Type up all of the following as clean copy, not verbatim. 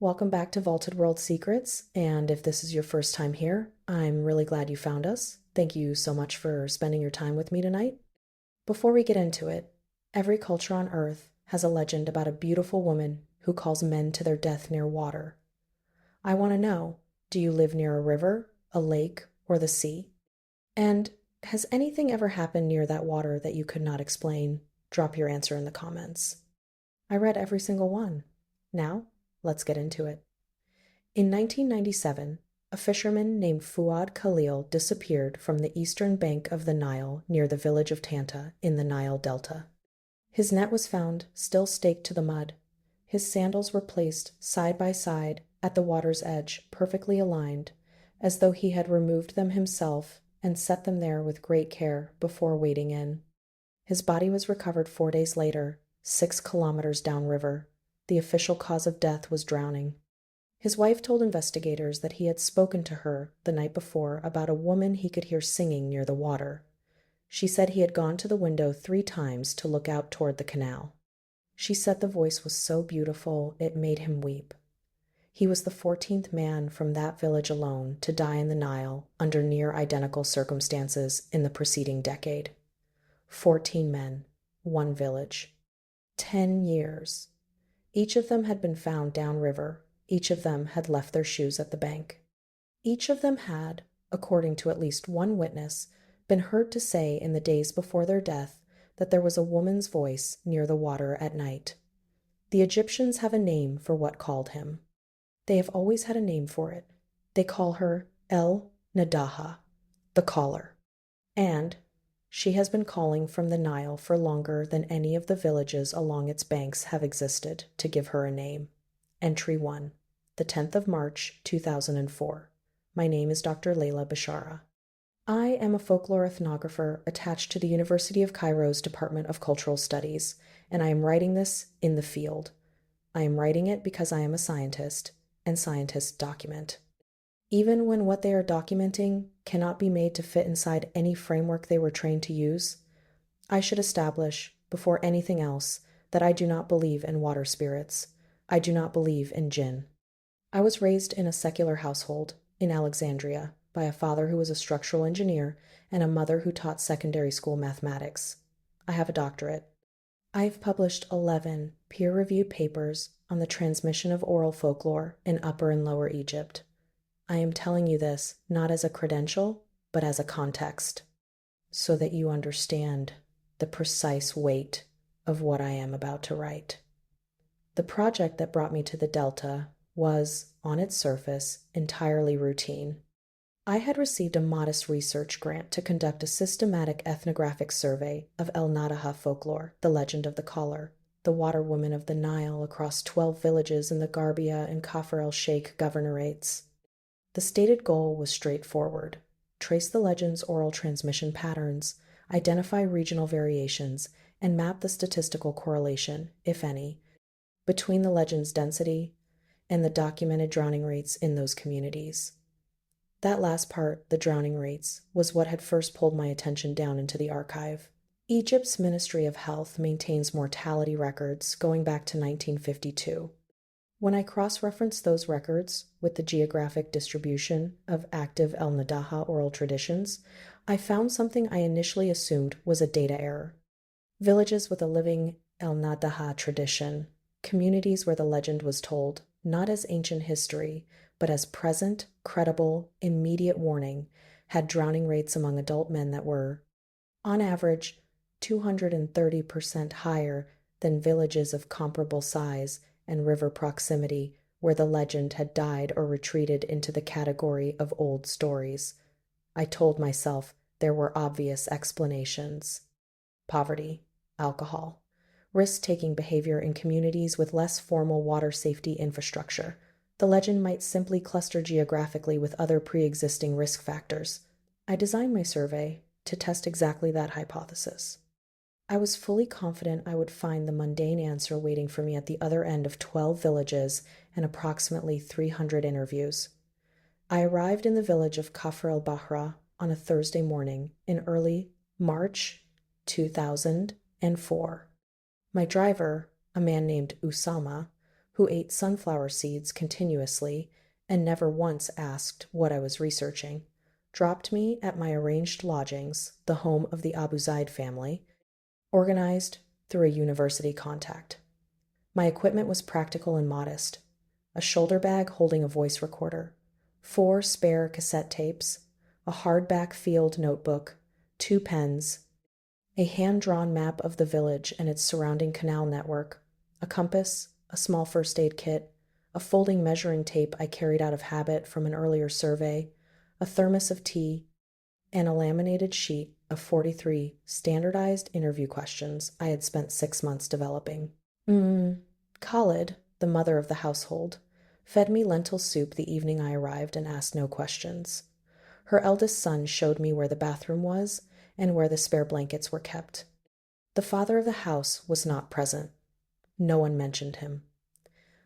Welcome back to Vaulted World Secrets, and if this is your first time here, I'm really glad you found us. Thank you so much for spending your time with me tonight. Before we get into it, every culture on Earth has a legend about a beautiful woman who calls men to their death near water. I want to know, do you live near a river, a lake, or the sea? And has anything ever happened near that water that you could not explain? Drop your answer in the comments. I read every single one. Now, let's get into it. In 1997, a fisherman named Fuad Khalil disappeared from the eastern bank of the Nile near the village of Tanta in the Nile Delta. His net was found still staked to the mud. His sandals were placed side by side at the water's edge, perfectly aligned, as though he had removed them himself and set them there with great care before wading in. His body was recovered 4 days later, 6 kilometers downriver. The official cause of death was drowning. His wife told investigators that he had spoken to her the night before about a woman he could hear singing near the water. She said he had gone to the window 3 times to look out toward the canal. She said the voice was so beautiful it made him weep. He was the 14th man from that village alone to die in the Nile under near identical circumstances in the preceding decade. 14 men, one village. 10 years. Each of them had been found downriver. Each of them had left their shoes at the bank. Each of them had, according to at least one witness, been heard to say in the days before their death that there was a woman's voice near the water at night. The Egyptians have a name for what called him. They have always had a name for it. They call her El-Naddaha, the caller. And she has been calling from the Nile for longer than any of the villages along its banks have existed to give her a name. Entry 1, the 10th of March, 2004. My name is Dr. Layla Bishara. I am a folklore ethnographer attached to the University of Cairo's Department of Cultural Studies, and I am writing this in the field. I am writing it because I am a scientist, and scientists document. Even when what they are documenting cannot be made to fit inside any framework they were trained to use, I should establish, before anything else, that I do not believe in water spirits. I do not believe in jinn. I was raised in a secular household in Alexandria by a father who was a structural engineer and a mother who taught secondary school mathematics. I have a doctorate. I have published 11 peer-reviewed papers on the transmission of oral folklore in Upper and Lower Egypt. I am telling you this not as a credential, but as a context, so that you understand the precise weight of what I am about to write. The project that brought me to the Delta was, on its surface, entirely routine. I had received a modest research grant to conduct a systematic ethnographic survey of El-Naddaha folklore, the legend of the caller, the water woman of the Nile across 12 villages in the Garbia and Kafr el-Sheikh governorates. The stated goal was straightforward: trace the legend's oral transmission patterns, identify regional variations, and map the statistical correlation, if any, between the legend's density and the documented drowning rates in those communities. That last part, the drowning rates, was what had first pulled my attention down into the archive. Egypt's Ministry of Health maintains mortality records going back to 1952. When I cross-referenced those records with the geographic distribution of active El-Naddaha oral traditions, I found something I initially assumed was a data error. Villages with a living El-Naddaha tradition, communities where the legend was told not as ancient history, but as present, credible, immediate warning, had drowning rates among adult men that were, on average, 230% higher than villages of comparable size and river proximity where the legend had died or retreated into the category of old stories. I told myself there were obvious explanations: poverty, alcohol, risk-taking behavior in communities with less formal water safety infrastructure. The legend might simply cluster geographically with other pre-existing risk factors. I designed my survey to test exactly that hypothesis. I was fully confident I would find the mundane answer waiting for me at the other end of 12 villages and approximately 300 interviews. I arrived in the village of Kafr el-Bahra on a Thursday morning in early March 2004. My driver, a man named Usama, who ate sunflower seeds continuously and never once asked what I was researching, dropped me at my arranged lodgings, the home of the Abu Zaid family, organized through a university contact. My equipment was practical and modest: a shoulder bag holding a voice recorder, 4 spare cassette tapes, a hardback field notebook, 2 pens, a hand-drawn map of the village and its surrounding canal network, a compass, a small first aid kit, a folding measuring tape I carried out of habit from an earlier survey, a thermos of tea, and a laminated sheet of 43 standardized interview questions I had spent 6 months developing. Khalid, the mother of the household, fed me lentil soup the evening I arrived and asked no questions. Her eldest son showed me where the bathroom was and where the spare blankets were kept. The father of the house was not present. No one mentioned him.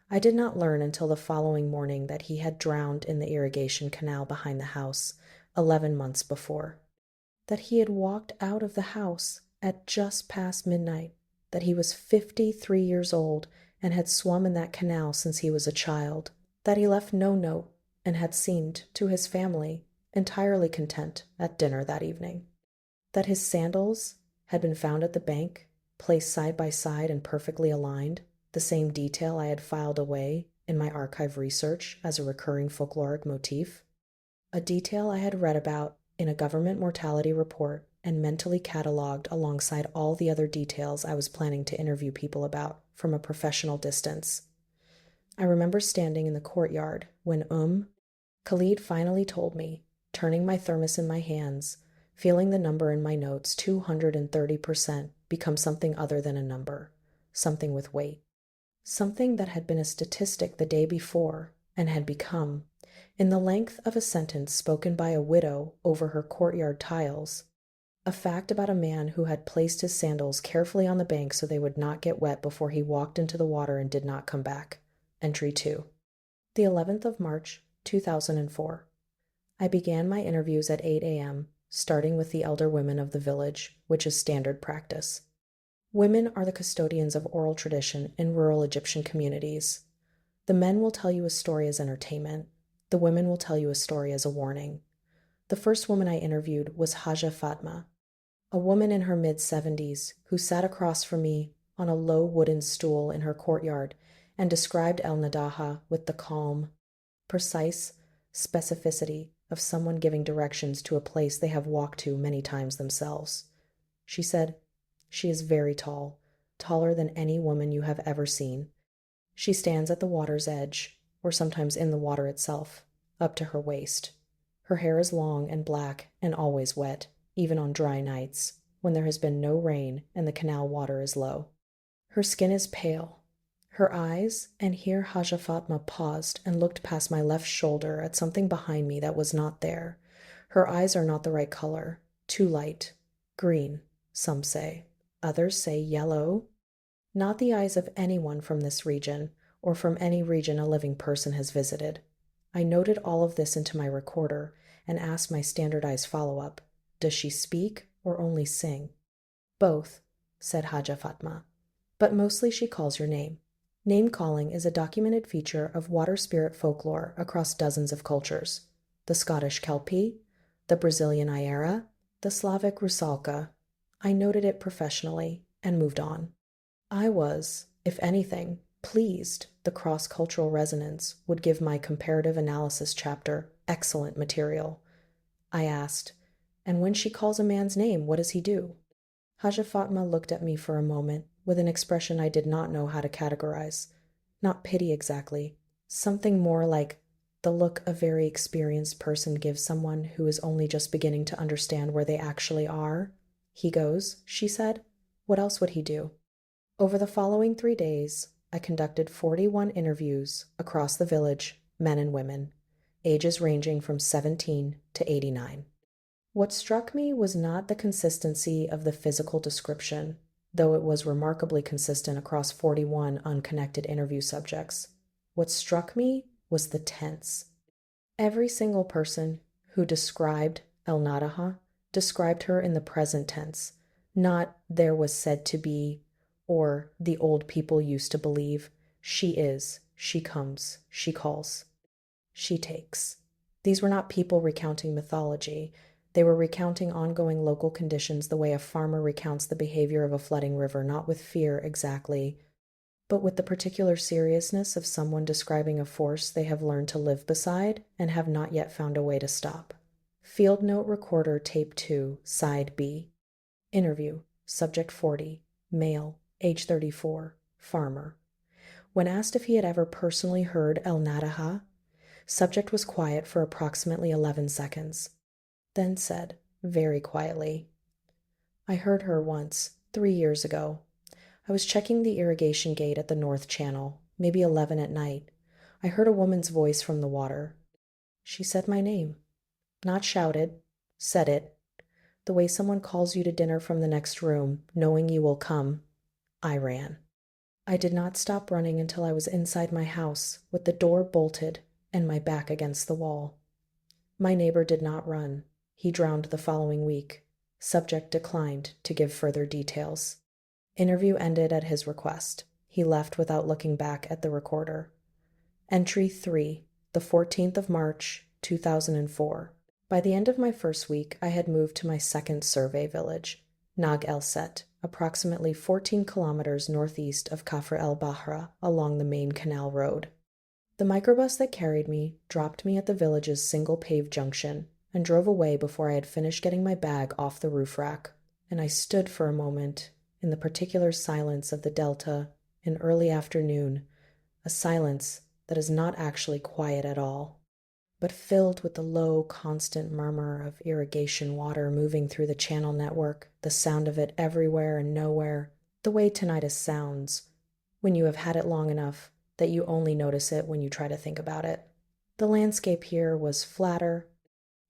I did not learn until the following morning that he had drowned in the irrigation canal behind the house 11 months before, that he had walked out of the house at just past midnight, that he was 53 years old and had swum in that canal since he was a child, that he left no note and had seemed, to his family, entirely content at dinner that evening, that his sandals had been found at the bank, placed side by side and perfectly aligned, the same detail I had filed away in my archive research as a recurring folkloric motif, a detail I had read about in a government mortality report and mentally catalogued alongside all the other details I was planning to interview people about from a professional distance. I remember standing in the courtyard when Khalid finally told me, turning my thermos in my hands, feeling the number in my notes 230% become something other than a number, something with weight, something that had been a statistic the day before and had become, in the length of a sentence spoken by a widow over her courtyard tiles, a fact about a man who had placed his sandals carefully on the bank so they would not get wet before he walked into the water and did not come back. Entry 2. The 11th of March, 2004. I began my interviews at 8 a.m., starting with the elder women of the village, which is standard practice. Women are the custodians of oral tradition in rural Egyptian communities. The men will tell you a story as entertainment. The women will tell you a story as a warning. The first woman I interviewed was Haja Fatma, a woman in her mid-70s who sat across from me on a low wooden stool in her courtyard and described El-Naddaha with the calm, precise specificity of someone giving directions to a place they have walked to many times themselves. She said, "She is very tall, taller than any woman you have ever seen. She stands at the water's edge, or sometimes in the water itself, up to her waist. Her hair is long and black and always wet, even on dry nights, when there has been no rain and the canal water is low. Her skin is pale. Her eyes," and here Haja Fatma paused and looked past my left shoulder at something behind me that was not there. "Her eyes are not the right color, too light, green, some say. Others say yellow. Not the eyes of anyone from this region, or from any region a living person has visited." I noted all of this into my recorder and asked my standardized follow-up, "Does she speak or only sing?" "Both," said Haja Fatma, "but mostly she calls your name." Name-calling is a documented feature of water spirit folklore across dozens of cultures: the Scottish Kelpie, the Brazilian Iera, the Slavic Rusalka. I noted it professionally and moved on. I was, if anything, pleased the cross-cultural resonance would give my comparative analysis chapter excellent material. I asked, "And when she calls a man's name, what does he do?" Haja Fatma looked at me for a moment with an expression I did not know how to categorize. Not pity exactly, something more like the look a very experienced person gives someone who is only just beginning to understand where they actually are. "He goes," she said. "What else would he do?" Over the following 3 days, I conducted 41 interviews across the village, men and women, ages ranging from 17 to 89. What struck me was not the consistency of the physical description, though it was remarkably consistent across 41 unconnected interview subjects. What struck me was the tense. Every single person who described El-Naddaha described her in the present tense, not "there was said to be" or "the old people used to believe." She is, she comes, she calls, she takes. These were not people recounting mythology. They were recounting ongoing local conditions the way a farmer recounts the behavior of a flooding river, not with fear exactly, but with the particular seriousness of someone describing a force they have learned to live beside and have not yet found a way to stop. Field Note Recorder Tape 2, Side B. Interview, Subject 40, male, age 34, farmer. When asked if he had ever personally heard El-Naddaha, subject was quiet for approximately 11 seconds, then said, very quietly, I heard her once, 3 years ago. I was checking the irrigation gate at the North Channel, maybe 11 at night. I heard a woman's voice from the water. She said my name. Not shouted, said it. The way someone calls you to dinner from the next room, knowing you will come. I ran. I did not stop running until I was inside my house, with the door bolted and my back against the wall. My neighbor did not run. He drowned the following week. Subject declined to give further details. Interview ended at his request. He left without looking back at the recorder. Entry 3, the 14th of March, 2004. By the end of my first week, I had moved to my second survey village, Nag El-Set, approximately 14 kilometers northeast of Kafr el-Bahra along the main canal road. The microbus that carried me dropped me at the village's single paved junction and drove away before I had finished getting my bag off the roof rack, and I stood for a moment in the particular silence of the delta in early afternoon, a silence that is not actually quiet at all, but filled with the low, constant murmur of irrigation water moving through the channel network, the sound of it everywhere and nowhere, the way tinnitus sounds when you have had it long enough that you only notice it when you try to think about it. The landscape here was flatter,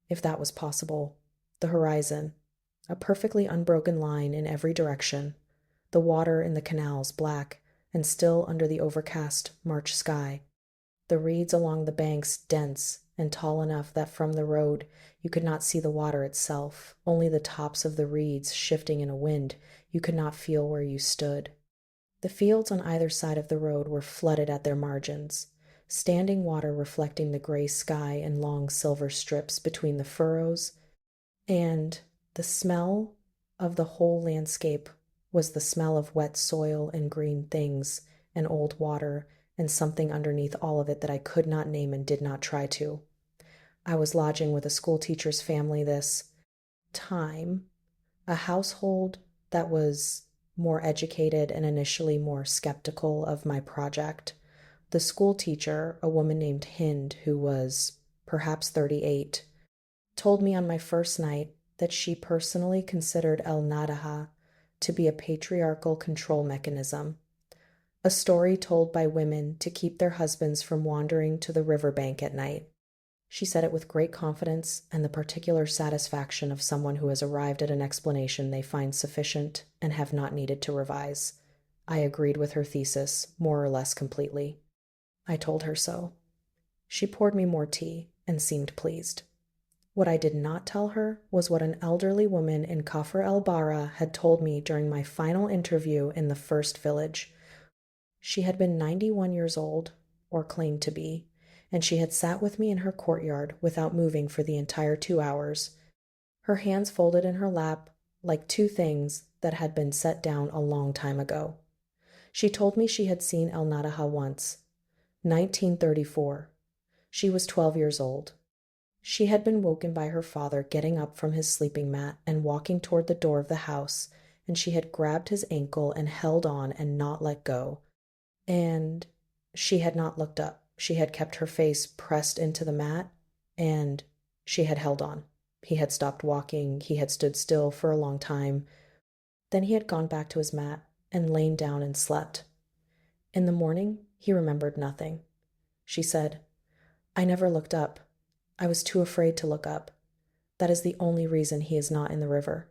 if that was possible, the horizon, a perfectly unbroken line in every direction, the water in the canals black and still under the overcast March sky, the reeds along the banks dense and tall enough that from the road you could not see the water itself, only the tops of the reeds shifting in a wind. You could not feel where you stood. The fields on either side of the road were flooded at their margins, standing water reflecting the gray sky in long silver strips between the furrows, and the smell of the whole landscape was the smell of wet soil and green things and old water and something underneath all of it that I could not name and did not try to. I was lodging with a schoolteacher's family this time, a household that was more educated and initially more skeptical of my project. The school teacher, a woman named Hind, who was perhaps 38, told me on my first night that she personally considered El-Naddaha to be a patriarchal control mechanism, a story told by women to keep their husbands from wandering to the riverbank at night. She said it with great confidence and the particular satisfaction of someone who has arrived at an explanation they find sufficient and have not needed to revise. I agreed with her thesis, more or less completely. I told her so. She poured me more tea and seemed pleased. What I did not tell her was what an elderly woman in Kafr el-Bahra had told me during my final interview in the first village. She had been 91 years old, or claimed to be, and she had sat with me in her courtyard without moving for the entire 2 hours, her hands folded in her lap like two things that had been set down a long time ago. She told me she had seen El-Naddaha once, 1934. She was 12 years old. She had been woken by her father getting up from his sleeping mat and walking toward the door of the house, and she had grabbed his ankle and held on and not let go. And she had not looked up. She had kept her face pressed into the mat, and she had held on. He had stopped walking. He had stood still for a long time. Then he had gone back to his mat and lain down and slept. In the morning, he remembered nothing. She said, I never looked up. I was too afraid to look up. That is the only reason he is not in the river.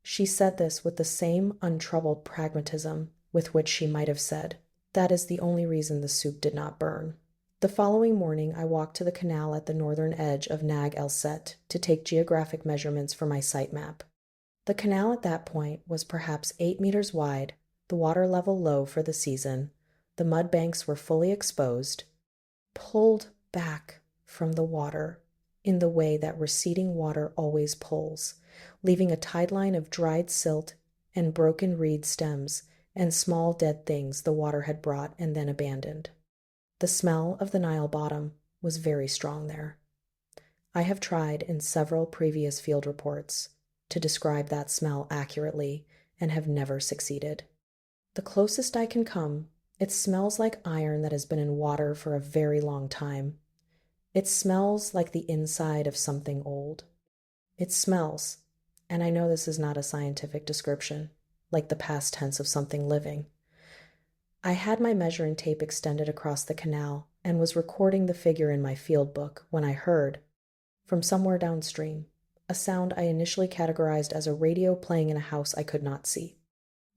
She said this with the same untroubled pragmatism with which she might have said, that is the only reason the soup did not burn. The following morning, I walked to the canal at the northern edge of Nag El-Set to take geographic measurements for my site map. The canal at that point was perhaps 8 meters wide, the water level low for the season, The mud banks were fully exposed, pulled back from the water in the way that receding water always pulls, leaving a tide line of dried silt and broken reed stems and small dead things the water had brought and then abandoned. The smell of the Nile bottom was very strong there. I have tried in several previous field reports to describe that smell accurately and have never succeeded. The closest I can come, it smells like iron that has been in water for a very long time. It smells like the inside of something old. It smells, and I know this is not a scientific description, like the past tense of something living. I had my measuring tape extended across the canal and was recording the figure in my field book when I heard, from somewhere downstream, a sound I initially categorized as a radio playing in a house I could not see.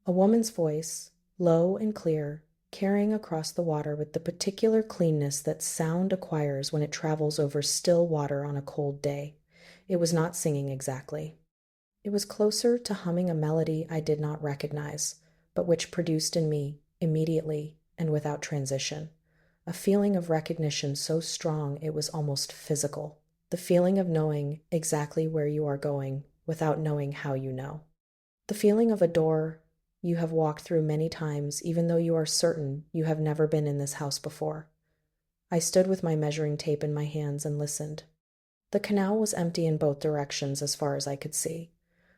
A woman's voice, low and clear, carrying across the water with the particular cleanness that sound acquires when it travels over still water on a cold day. It was not singing exactly. It was closer to humming a melody I did not recognize, but which produced in me, immediately and without transition, a feeling of recognition so strong it was almost physical. The feeling of knowing exactly where you are going without knowing how you know. The feeling of a door you have walked through many times, even though you are certain you have never been in this house before. I stood with my measuring tape in my hands and listened. The canal was empty in both directions as far as I could see.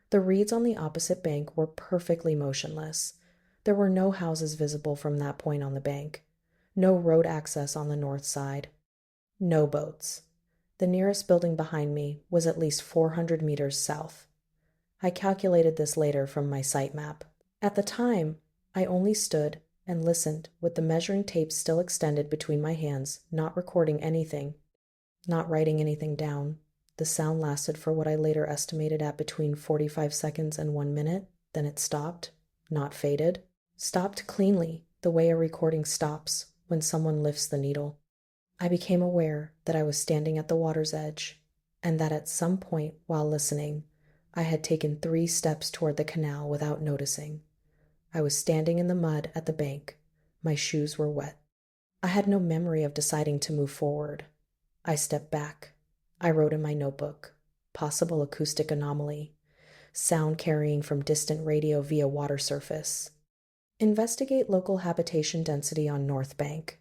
The reeds on the opposite bank were perfectly motionless. There were no houses visible from that point on the bank, no road access on the north side, no boats. The nearest building behind me was at least 400 meters south. I calculated this later from my site map. At the time, I only stood and listened with the measuring tape still extended between my hands, not recording anything, not writing anything down. The sound lasted for what I later estimated at between 45 seconds and 1 minute. Then it stopped, not faded. Stopped cleanly, the way a recording stops when someone lifts the needle. I became aware that I was standing at the water's edge, and that at some point while listening, I had taken 3 steps toward the canal without noticing. I was standing in the mud at the bank. My shoes were wet. I had no memory of deciding to move forward. I stepped back. I wrote in my notebook, possible acoustic anomaly, sound carrying from distant radio via water surface. Investigate local habitation density on North Bank.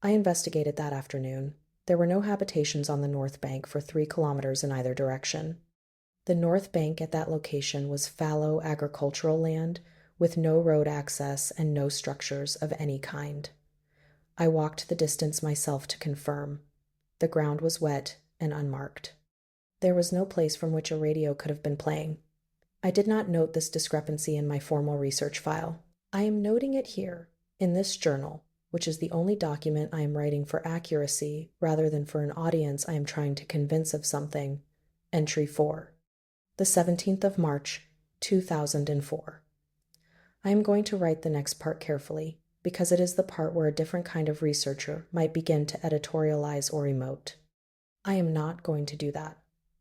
I investigated that afternoon. There were no habitations on the North Bank for 3 kilometers in either direction. The North Bank at that location was fallow agricultural land with no road access and no structures of any kind. I walked the distance myself to confirm. The ground was wet and unmarked. There was no place from which a radio could have been playing. I did not note this discrepancy in my formal research file. I am noting it here, in this journal, which is the only document I am writing for accuracy rather than for an audience I am trying to convince of something. Entry 4. The 17th of March, 2004. I am going to write the next part carefully, because it is the part where a different kind of researcher might begin to editorialize or emote. I am not going to do that.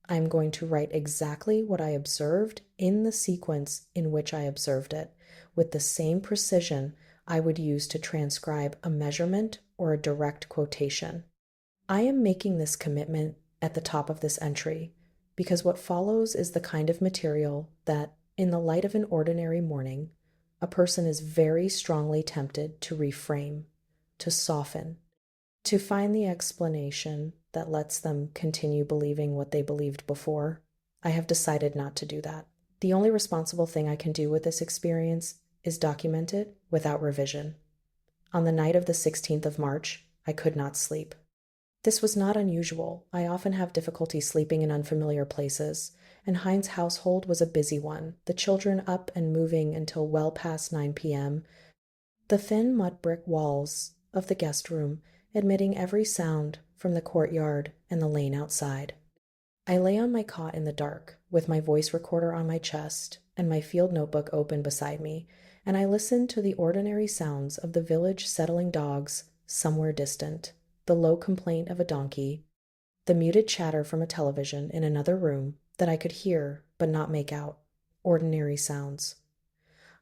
I am going to write exactly what I observed in the sequence in which I observed it, with the same precision I would use to transcribe a measurement or a direct quotation. I am making this commitment at the top of this entry because what follows is the kind of material that, in the light of an ordinary morning, a person is very strongly tempted to reframe, to soften, to find the explanation that lets them continue believing what they believed before. I have decided not to do that. The only responsible thing I can do with this experience is document it without revision. On the night of the 16th of March, I could not sleep. This was not unusual. I often have difficulty sleeping in unfamiliar places, and Hein's household was a busy one, the children up and moving until well past 9 p.m., the thin mud brick walls of the guest room admitting every sound from the courtyard and the lane outside. I lay on my cot in the dark, with my voice recorder on my chest and my field notebook open beside me, and I listened to the ordinary sounds of the village settling dogs somewhere distant, the low complaint of a donkey, the muted chatter from a television in another room that I could hear but not make out, ordinary sounds.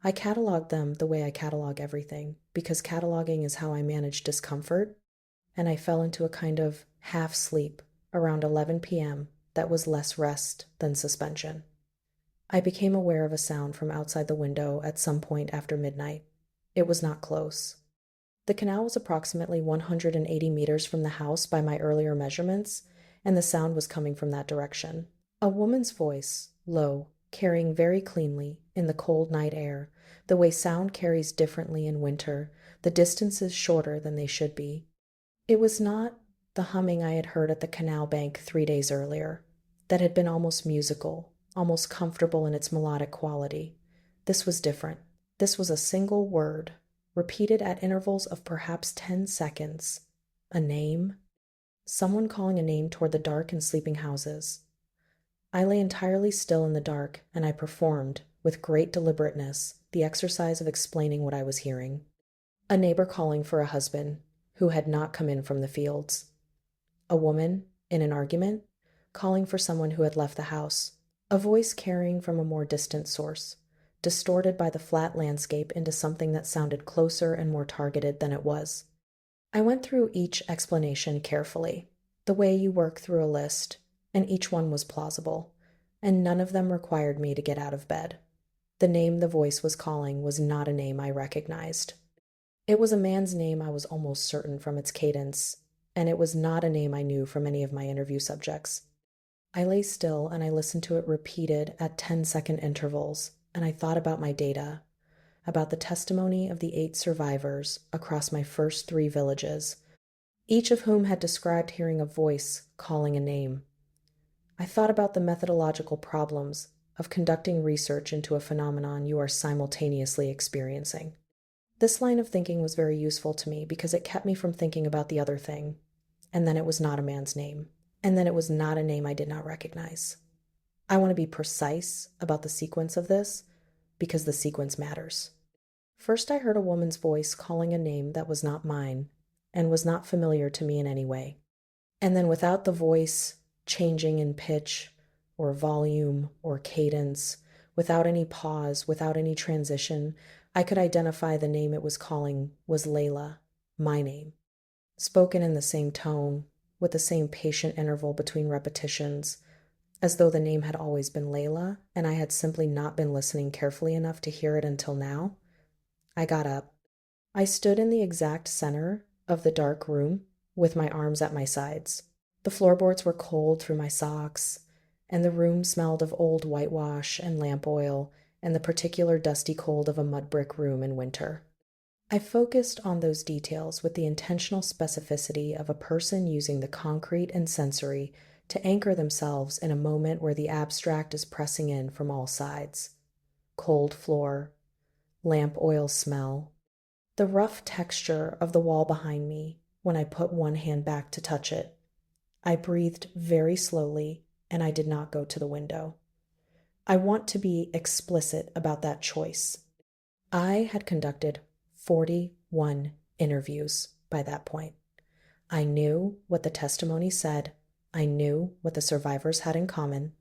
I cataloged them the way I catalog everything, because cataloging is how I manage discomfort, and I fell into a kind of half sleep around 11 p.m. that was less rest than suspension. I became aware of a sound from outside the window at some point after midnight. It was not close. The canal was approximately 180 meters from the house by my earlier measurements, and the sound was coming from that direction. A woman's voice, low, carrying very cleanly in the cold night air, the way sound carries differently in winter, the distances shorter than they should be. It was not the humming I had heard at the canal bank 3 days earlier, that had been almost musical, almost comfortable in its melodic quality. This was different. This was a single word, repeated at intervals of perhaps 10 seconds. A name. Someone calling a name toward the dark and sleeping houses. I lay entirely still in the dark, and I performed, with great deliberateness, the exercise of explaining what I was hearing. A neighbor calling for a husband, who had not come in from the fields. A woman, in an argument, calling for someone who had left the house. A voice carrying from a more distant source, distorted by the flat landscape into something that sounded closer and more targeted than it was. I went through each explanation carefully, the way you work through a list, and each one was plausible, and none of them required me to get out of bed. The name the voice was calling was not a name I recognized. It was a man's name I was almost certain from its cadence, and it was not a name I knew from any of my interview subjects. I lay still and I listened to it repeated at 10-second intervals, and I thought about my data, about the testimony of the 8 survivors across my first 3 villages, each of whom had described hearing a voice calling a name. I thought about the methodological problems of conducting research into a phenomenon you are simultaneously experiencing. This line of thinking was very useful to me because it kept me from thinking about the other thing, and then it was not a man's name, and then it was not a name I did not recognize. I want to be precise about the sequence of this because the sequence matters. First, I heard a woman's voice calling a name that was not mine and was not familiar to me in any way. And then, without the voice changing in pitch or volume or cadence, without any pause, without any transition, I could identify the name it was calling was Layla, my name, spoken in the same tone, with the same patient interval between repetitions, as though the name had always been Layla and I had simply not been listening carefully enough to hear it until now. I got up. I stood in the exact center of the dark room with my arms at my sides. The floorboards were cold through my socks, and the room smelled of old whitewash and lamp oil and the particular dusty cold of a mud brick room in winter. I focused on those details with the intentional specificity of a person using the concrete and sensory to anchor themselves in a moment where the abstract is pressing in from all sides. Cold floor, lamp oil smell, the rough texture of the wall behind me when I put one hand back to touch it. I breathed very slowly, and I did not go to the window. I want to be explicit about that choice. I had conducted 41 interviews by that point. I knew what the testimony said. I knew what the survivors had in common.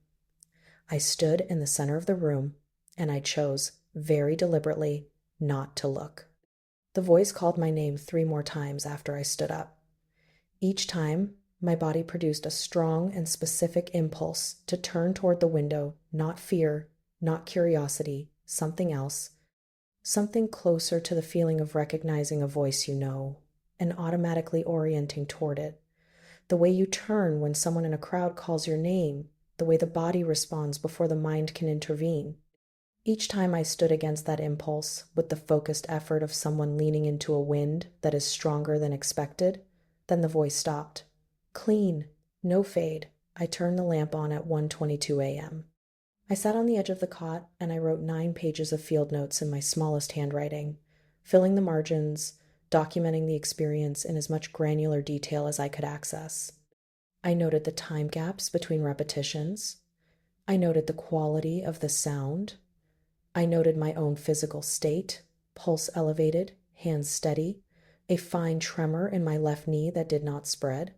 I stood in the center of the room, and I chose very deliberately not to look. The voice called my name 3 more times after I stood up. Each time, my body produced a strong and specific impulse to turn toward the window, not fear, not curiosity, something else, something closer to the feeling of recognizing a voice you know, and automatically orienting toward it. The way you turn when someone in a crowd calls your name, the way the body responds before the mind can intervene. Each time I stood against that impulse with the focused effort of someone leaning into a wind that is stronger than expected, then the voice stopped. Clean, no fade. I turned the lamp on at 1:22 a.m. I sat on the edge of the cot and I wrote 9 pages of field notes in my smallest handwriting, filling the margins, documenting the experience in as much granular detail as I could access. I noted the time gaps between repetitions. I noted the quality of the sound. I noted my own physical state, pulse elevated, hands steady, a fine tremor in my left knee that did not spread.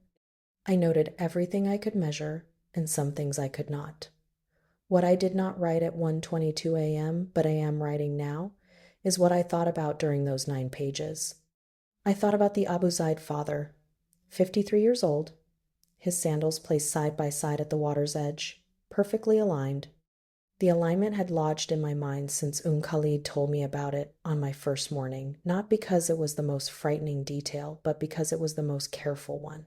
I noted everything I could measure and some things I could not. What I did not write at 1:22 a.m., but I am writing now, is what I thought about during those 9 pages. I thought about the Abu Zaid father, 53 years old, his sandals placed side by side at the water's edge, perfectly aligned. The alignment had lodged in my mind since Khalid told me about it on my first morning, not because it was the most frightening detail, but because it was the most careful one.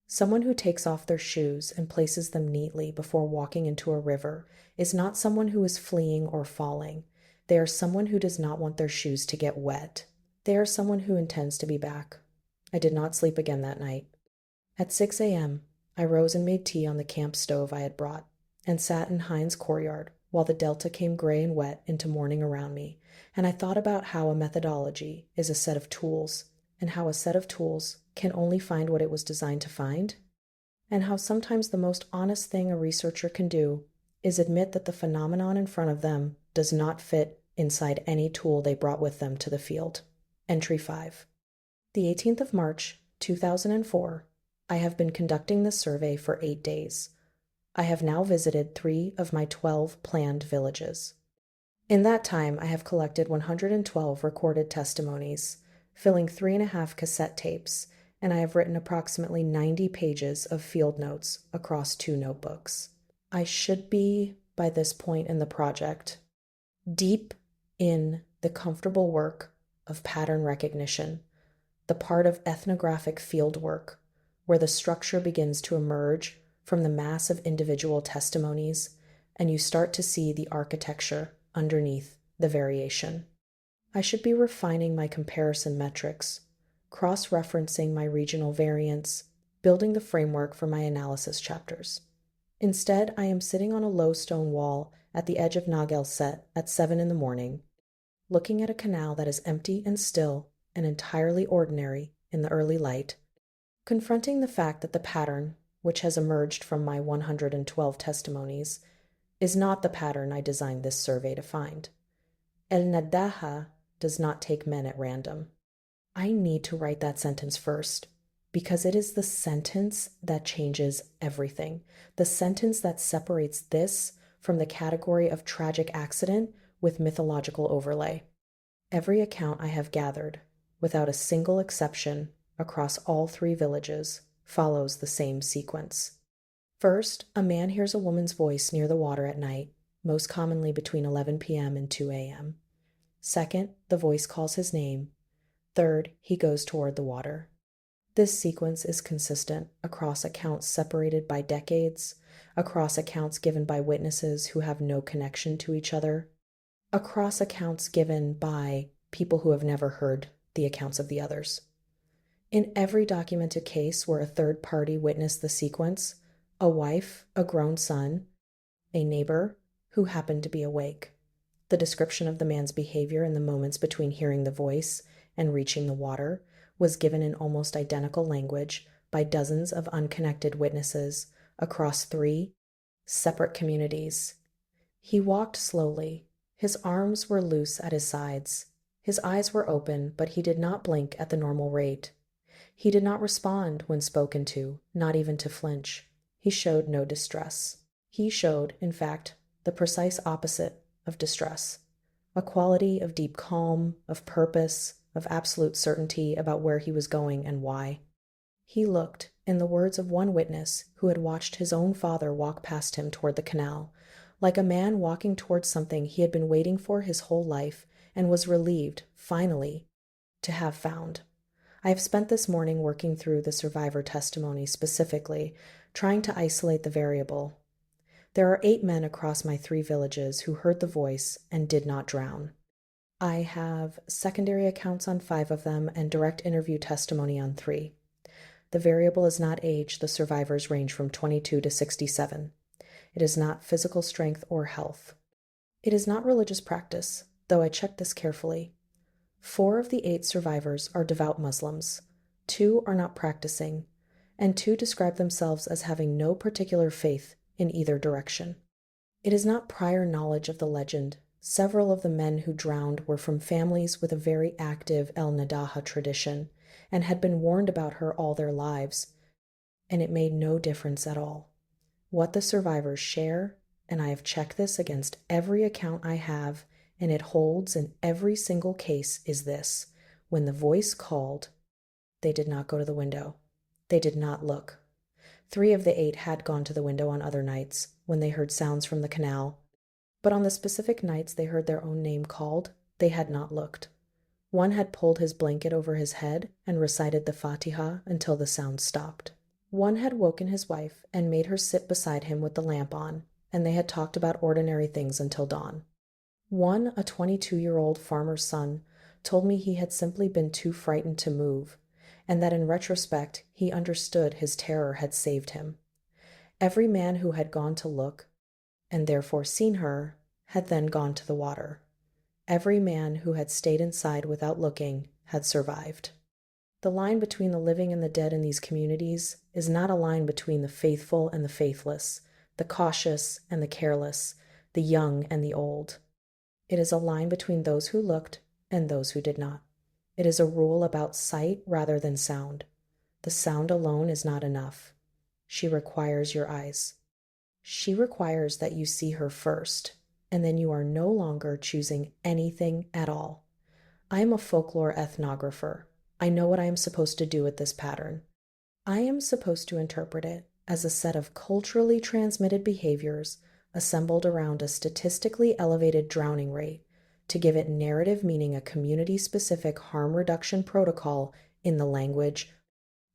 Someone who takes off their shoes and places them neatly before walking into a river is not someone who is fleeing or falling. They are someone who does not want their shoes to get wet. They are someone who intends to be back. I did not sleep again that night. At 6 a.m., I rose and made tea on the camp stove I had brought, and sat in Hines' courtyard while the delta came gray and wet into morning around me, and I thought about how a methodology is a set of tools, and how a set of tools can only find what it was designed to find, and how sometimes the most honest thing a researcher can do is admit that the phenomenon in front of them does not fit inside any tool they brought with them to the field. Entry 5. The 18th of March, 2004, I have been conducting this survey for 8 days. I have now visited 3 of my 12 planned villages. In that time, I have collected 112 recorded testimonies, filling 3.5 cassette tapes, and I have written approximately 90 pages of field notes across 2 notebooks. I should be, by this point in the project, deep in the comfortable work of pattern recognition, the part of ethnographic field work, where the structure begins to emerge from the mass of individual testimonies, and you start to see the architecture underneath the variation. I should be refining my comparison metrics, cross-referencing my regional variants, building the framework for my analysis chapters. Instead, I am sitting on a low stone wall at the edge of Nagel Set at 7 in the morning, looking at a canal that is empty and still and entirely ordinary in the early light, confronting the fact that the pattern, which has emerged from my 112 testimonies, is not the pattern I designed this survey to find. El-Naddaha does not take men at random. I need to write that sentence first, because it is the sentence that changes everything, the sentence that separates this from the category of tragic accident with mythological overlay. Every account I have gathered, without a single exception, across all 3 villages, follows the same sequence. First, a man hears a woman's voice near the water at night, most commonly between 11 p.m. and 2 a.m. Second, the voice calls his name. Third, he goes toward the water. This sequence is consistent across accounts separated by decades, across accounts given by witnesses who have no connection to each other, across accounts given by people who have never heard the accounts of the others. In every documented case where a third party witnessed the sequence, a wife, a grown son, a neighbor who happened to be awake. The description of the man's behavior in the moments between hearing the voice and reaching the water was given in almost identical language by dozens of unconnected witnesses across 3 separate communities. He walked slowly. His arms were loose at his sides. His eyes were open, but he did not blink at the normal rate. He did not respond when spoken to, not even to flinch. He showed no distress. He showed, in fact, the precise opposite of distress, a quality of deep calm, of purpose, of absolute certainty about where he was going and why. He looked, in the words of one witness who had watched his own father walk past him toward the canal, like a man walking towards something he had been waiting for his whole life and was relieved, finally, to have found. I have spent this morning working through the survivor testimony specifically, trying to isolate the variable. There are 8 men across my 3 villages who heard the voice and did not drown. I have secondary accounts on 5 of them and direct interview testimony on 3. The variable is not age. The survivors range from 22 to 67. It is not physical strength or health. It is not religious practice, though I checked this carefully. 4 of the 8 survivors are devout Muslims, 2 are not practicing, and 2 describe themselves as having no particular faith in either direction. It is not prior knowledge of the legend. Several of the men who drowned were from families with a very active El-Naddaha tradition and had been warned about her all their lives, and it made no difference at all. What the survivors share, and I have checked this against every account I have, and it holds in every single case is this: when the voice called, they did not go to the window. They did not look. 3 of the 8 had gone to the window on other nights when they heard sounds from the canal, but on the specific nights they heard their own name called, they had not looked. One had pulled his blanket over his head and recited the Fatiha until the sound stopped. One had woken his wife and made her sit beside him with the lamp on, and they had talked about ordinary things until dawn. One, a 22-year-old farmer's son, told me he had simply been too frightened to move, and that in retrospect he understood his terror had saved him. Every man who had gone to look, and therefore seen her, had then gone to the water. Every man who had stayed inside without looking had survived. The line between the living and the dead in these communities is not a line between the faithful and the faithless, the cautious and the careless, the young and the old. It is a line between those who looked and those who did not. It is a rule about sight rather than sound. The sound alone is not enough. She requires your eyes. She requires that you see her first, and then you are no longer choosing anything at all. I am a folklore ethnographer. I know what I am supposed to do with this pattern. I am supposed to interpret it as a set of culturally transmitted behaviors assembled around a statistically elevated drowning rate to give it narrative meaning, a community-specific harm reduction protocol in the language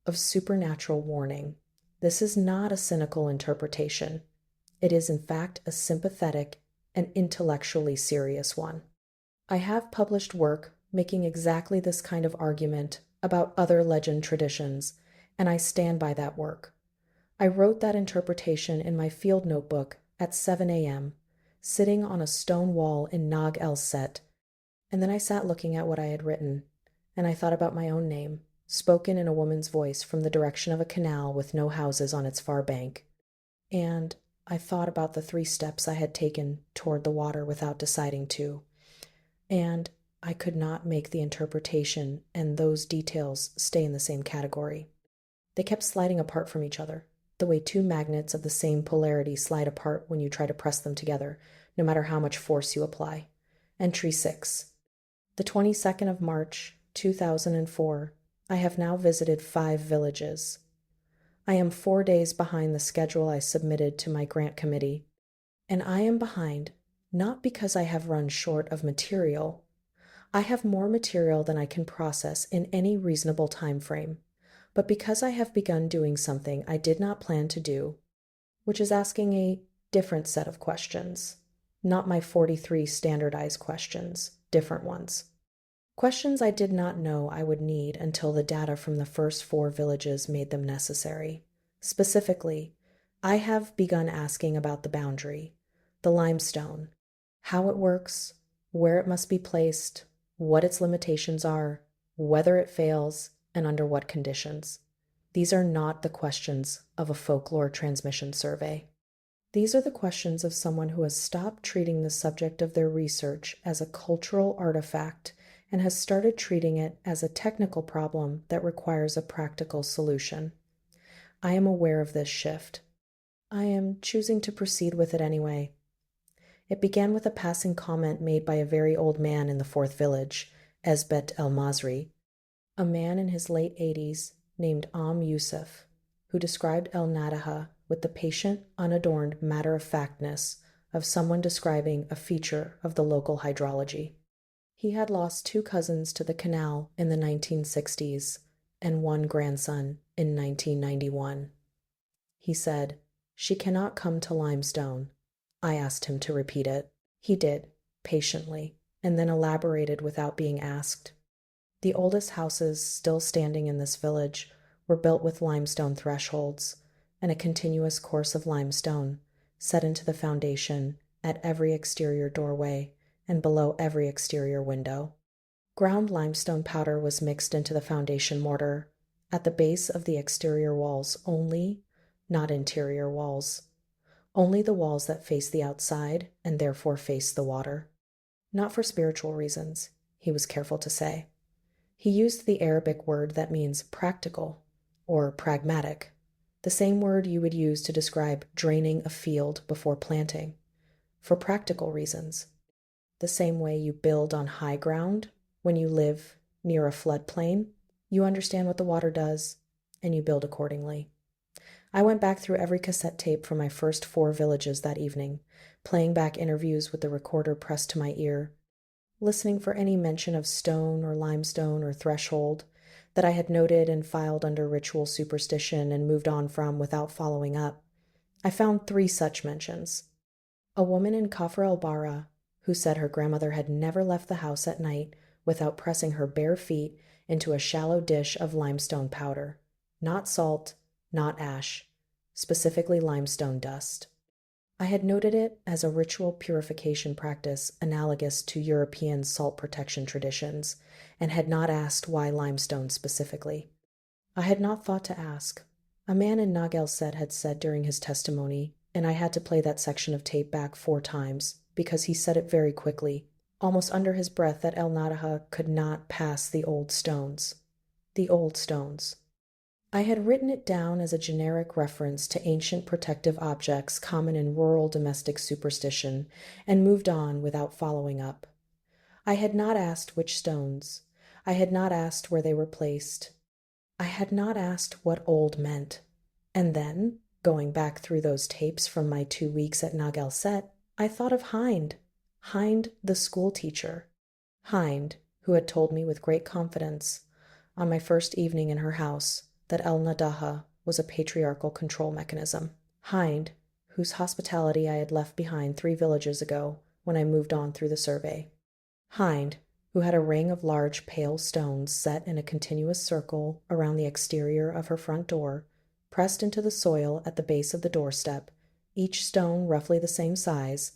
of supernatural warning. This is not a cynical interpretation. It is, in fact, a sympathetic and intellectually serious one. I have published work making exactly this kind of argument about other legend traditions, and I stand by that work. I wrote that interpretation in my field notebook at 7 a.m., sitting on a stone wall in Nag el-Set, and then I sat looking at what I had written, and I thought about my own name, spoken in a woman's voice from the direction of a canal with no houses on its far bank. And I thought about the 3 steps I had taken toward the water without deciding to, and I could not make the interpretation and those details stay in the same category. They kept sliding apart from each other, the way 2 magnets of the same polarity slide apart when you try to press them together, no matter how much force you apply. Entry 6. The 22nd of March, 2004. I have now visited 5 villages. I am 4 days behind the schedule I submitted to my grant committee, and I am behind not because I have run short of material. I have more material than I can process in any reasonable time frame, but because I have begun doing something I did not plan to do, which is asking a different set of questions. Not my 43 standardized questions, different ones. Questions I did not know I would need until the data from the first 4 villages made them necessary. Specifically, I have begun asking about the boundary, the limestone, how it works, where it must be placed, what its limitations are, whether it fails, and under what conditions. These are not the questions of a folklore transmission survey. These are the questions of someone who has stopped treating the subject of their research as a cultural artifact and has started treating it as a technical problem that requires a practical solution. I am aware of this shift. I am choosing to proceed with it anyway. It began with a passing comment made by a very old man in the 4th village, Esbet El-Masri, a man in his late 80s named Yusuf, who described El-Naddaha with the patient, unadorned matter-of-factness of someone describing a feature of the local hydrology. He had lost 2 cousins to the canal in the 1960s and 1 grandson in 1991. He said, "She cannot come to limestone." I asked him to repeat it. He did, patiently, and then elaborated without being asked. The oldest houses still standing in this village were built with limestone thresholds and a continuous course of limestone set into the foundation at every exterior doorway and below every exterior window. Ground limestone powder was mixed into the foundation mortar at the base of the exterior walls only, not interior walls. Only the walls that face the outside and therefore face the water. Not for spiritual reasons, he was careful to say. He used the Arabic word that means practical or pragmatic, the same word you would use to describe draining a field before planting, for practical reasons. The same way you build on high ground when you live near a floodplain, you understand what the water does, and you build accordingly. I went back through every cassette tape from my first 4 villages that evening, playing back interviews with the recorder pressed to my ear, listening for any mention of stone or limestone or threshold that I had noted and filed under ritual superstition and moved on from without following up. I found 3 such mentions. A woman in Kafr el-Bara who said her grandmother had never left the house at night without pressing her bare feet into a shallow dish of limestone powder. Not salt, not ash, specifically limestone dust. I had noted it as a ritual purification practice analogous to European salt protection traditions, and had not asked why limestone specifically. I had not thought to ask. A man in Nagel had said during his testimony, and I had to play that section of tape back 4 times, because he said it very quickly, almost under his breath, that El-Naddaha could not pass the old stones. The old stones. I had written it down as a generic reference to ancient protective objects common in rural domestic superstition, and moved on without following up. I had not asked which stones. I had not asked where they were placed. I had not asked what old meant. And then, going back through those tapes from my 2 weeks at Nagel, I thought of Hind the school teacher. Hind, who had told me with great confidence, on my first evening in her house, that El-Naddaha was a patriarchal control mechanism. Hind, whose hospitality I had left behind 3 villages ago when I moved on through the survey. Hind, who had a ring of large pale stones set in a continuous circle around the exterior of her front door, pressed into the soil at the base of the doorstep, each stone roughly the same size,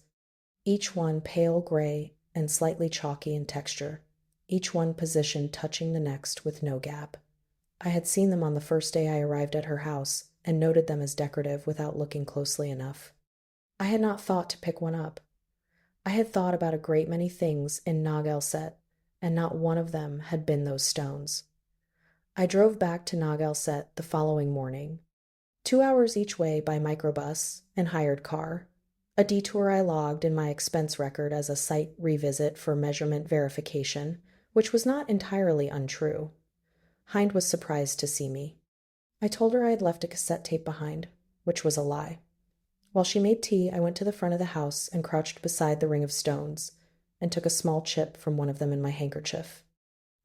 each one pale gray and slightly chalky in texture, each one positioned touching the next with no gap. I had seen them on the first day I arrived at her house and noted them as decorative without looking closely enough. I had not thought to pick one up. I had thought about a great many things in Nagel, and not one of them had been those stones. I drove back to Nagel the following morning, 2 hours each way by microbus and hired car, a detour I logged in my expense record as a site revisit for measurement verification, which was not entirely untrue. Hind was surprised to see me. I told her I had left a cassette tape behind, which was a lie. While she made tea, I went to the front of the house and crouched beside the ring of stones, and took a small chip from one of them in my handkerchief.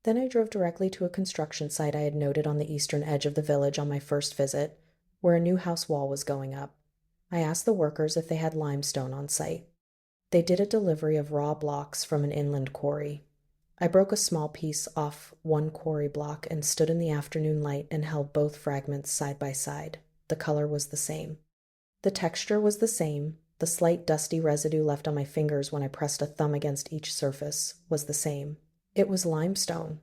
Then I drove directly to a construction site I had noted on the eastern edge of the village on my first visit, where a new house wall was going up. I asked the workers if they had limestone on site. They did a delivery of raw blocks from an inland quarry. I broke a small piece off one quarry block and stood in the afternoon light and held both fragments side by side. The color was the same. The texture was the same. The slight dusty residue left on my fingers when I pressed a thumb against each surface was the same. It was limestone.